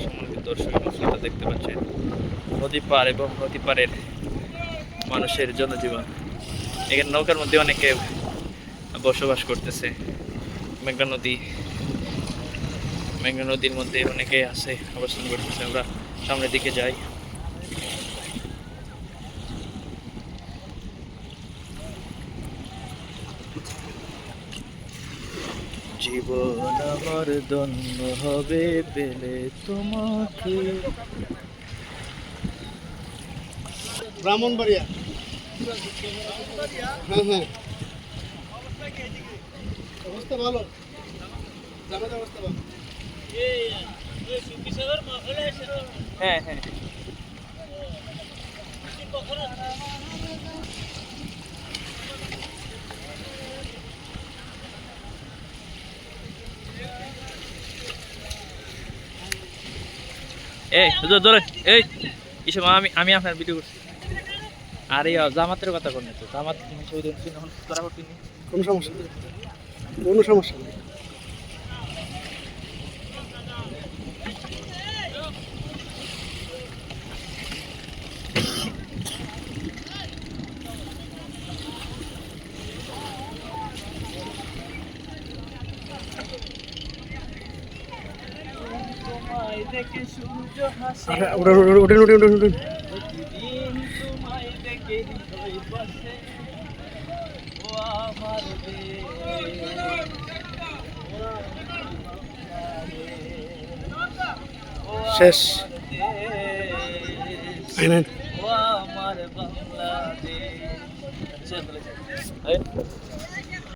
সম্মানিত দর্শক বন্ধুরা দেখতে পাচ্ছেন নদী পার এবং নদী পাড়ের মানুষের জনজীবন। এখানে নৌকার মধ্যে অনেকে বসবাস করতেছে। মেঘনা নদীর মধ্যে অনেকে আছে, অবস্থান করতেছে। আমরা সামনের দিকে যাই। জীবন আমার ধন্য হবে পেলে তোমাকে। ব্রাহ্মণবাড়িয়া। হ্যাঁ হ্যাঁ, অবস্থা ভালো, জানার অবস্থা ভালো। হ্যাঁ হ্যাঁ, এই ধরে এই কিসব আমি আপনার ভিডিও করছি। আরে জামাতের কথা কোন তো জামাত করা করতেনি। কোনো সমস্যা নেই, কোনো সমস্যা নেই। উঠেন। শেষ। আমার বাংলাদেশ।